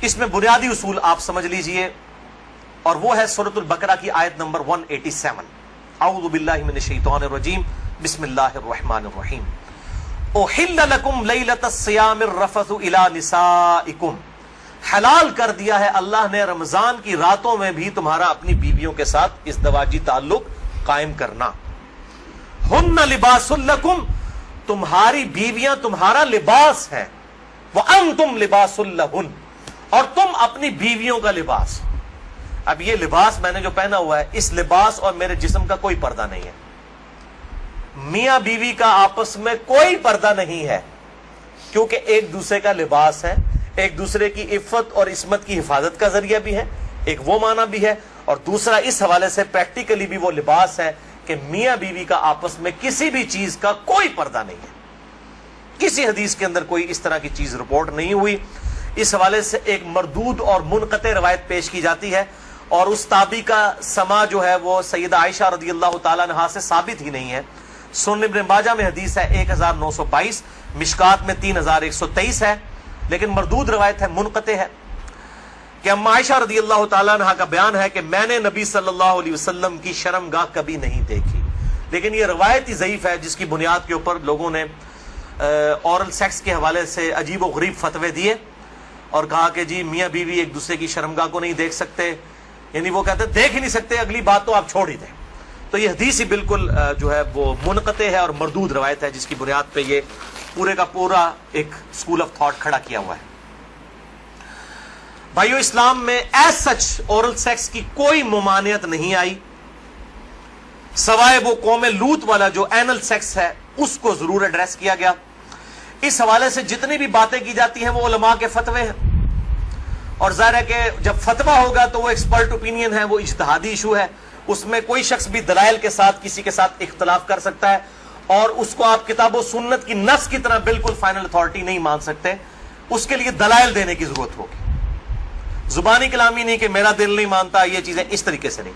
اس میں بنیادی اصول آپ سمجھ لیجئے، اور وہ ہے سورۃ البقرہ کی آیت نمبر 187۔ اعوذ باللہ من الشیطان الرجیم، بسم اللہ الرحمن الرحیم۔ احل لکم لیلۃ الصیام الرفث الی نسائکم، حلال کر دیا ہے اللہ نے رمضان کی راتوں میں بھی تمہارا اپنی بیویوں کے ساتھ ازدواجی تعلق قائم کرنا۔ ہن لباس لکم، تمہاری بیویاں تمہارا لباس ہیں، وانتم لباس لہن، اور تم اپنی بیویوں کا لباس۔ اب یہ لباس میں نے جو پہنا ہوا ہے، اس لباس اور میرے جسم کا کوئی پردہ نہیں ہے، میاں بیوی کا آپس میں کوئی پردہ نہیں ہے، کیونکہ ایک دوسرے کا لباس ہے، ایک دوسرے کی عفت اور عصمت کی حفاظت کا ذریعہ بھی ہے، ایک وہ معنی بھی ہے، اور دوسرا اس حوالے سے پریکٹیکلی بھی وہ لباس ہے کہ میاں بیوی کا آپس میں کسی بھی چیز کا کوئی پردہ نہیں ہے۔ کسی حدیث کے اندر کوئی اس طرح کی چیز رپورٹ نہیں ہوئی۔ اس حوالے سے ایک مردود اور منقطع روایت پیش کی جاتی ہے، اور اس تابعی کا سما جو ہے وہ سیدہ عائشہ رضی اللہ تعالیٰ عنہا سے ثابت ہی نہیں ہے۔ سنن ابن ماجہ میں حدیث ہے 1922، مشکات میں 3123 ہے، لیکن مردود روایت ہے، منقطع ہے، کہ اما عائشہ رضی اللہ تعالیٰ عنہ کا بیان ہے کہ میں نے نبی صلی اللہ علیہ وسلم کی شرمگاہ کبھی نہیں دیکھی۔ لیکن یہ روایت ہی ضعیف ہے، جس کی بنیاد کے اوپر لوگوں نے اورل سیکس کے حوالے سے عجیب و غریب فتوے دیے، اور کہا کہ جی میاں بیوی ایک دوسرے کی شرمگاہ کو نہیں دیکھ سکتے، یعنی وہ کہتے دیکھ ہی نہیں سکتے، اگلی بات تو آپ چھوڑ ہی دیں۔ تو یہ حدیث ہی بالکل جو ہے وہ منقطع ہے اور مردود روایت ہے، جس کی بنیاد پہ یہ پورے کا پورا ایک اسکول آف تھاٹ کھڑا کیا ہوا ہے۔ بھائیو، اسلام میں ایز سچ اورل سیکس کی کوئی ممانعت نہیں آئی، سوائے وہ قوم لوط والا جو اینل سیکس ہے اس کو ضرور ایڈریس کیا گیا۔ اس حوالے سے جتنی بھی باتیں کی جاتی ہیں وہ علماء کے فتوے ہیں، اور ظاہر ہے کہ جب فتویٰ ہوگا تو وہ ایکسپرٹ اوپینین ہے، وہ اجتہادی ایشو ہے، اس میں کوئی شخص بھی دلائل کے ساتھ کسی کے ساتھ اختلاف کر سکتا ہے، اور اس کو آپ کتاب و سنت کی نص کی طرح بالکل فائنل اتھارٹی نہیں مان سکتے، اس کے لیے دلائل دینے کی ضرورت ہوگی، زبانی کلامی نہیں کہ میرا دل نہیں مانتا، یہ چیزیں اس طریقے سے نہیں۔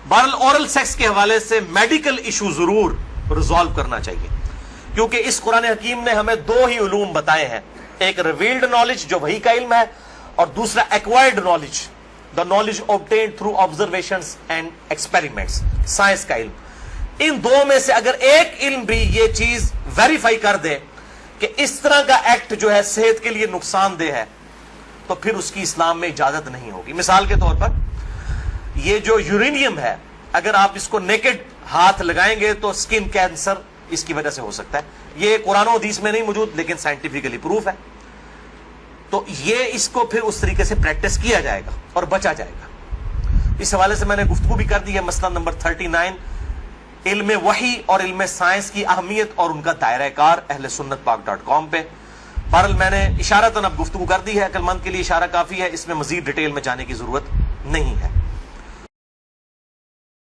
بہرحال اورل سیکس کے حوالے سے میڈیکل ایشو ضرور ریزالو کرنا چاہیے، کیونکہ اس قرآن حکیم نے ہمیں دو ہی علوم بتائے ہیں، ایک ریویلڈ نالج جو وحی کا علم ہے، اور دوسرا acquired knowledge, the knowledge obtained through observations and experiments، science کا علم۔ ان دو میں سے اگر ایک علم بھی یہ چیز ویریفائی کر دے کہ اس طرح کا ایکٹ جو ہے صحت کے لیے نقصان دہ ہے، تو پھر اس کی اسلام میں اجازت نہیں ہوگی۔ مثال کے طور پر یہ جو یورینیم ہے، اگر آپ اس کو نیکڈ ہاتھ لگائیں گے تو سکن کینسر اس کی وجہ سے ہو سکتا ہے، یہ قرآن و حدیث میں نہیں موجود لیکن سائنٹیفکلی پروف ہے، تو یہ اس کو پھر اس طریقے سے پریکٹس کیا جائے گا اور بچا جائے گا۔ اس حوالے سے میں نے گفتگو بھی کر دی ہے، مسئلہ نمبر 39، علم وحی اور علم سائنس کی اہمیت اور ان کا دائرہ کار، اہل سنت پاک.com پہ۔ بہرحال میں نے اشارتاً اب گفتگو کر دی ہے، عقل مند کے لیے اشارہ کافی ہے، اس میں مزید ڈیٹیل میں جانے کی ضرورت نہیں ہے۔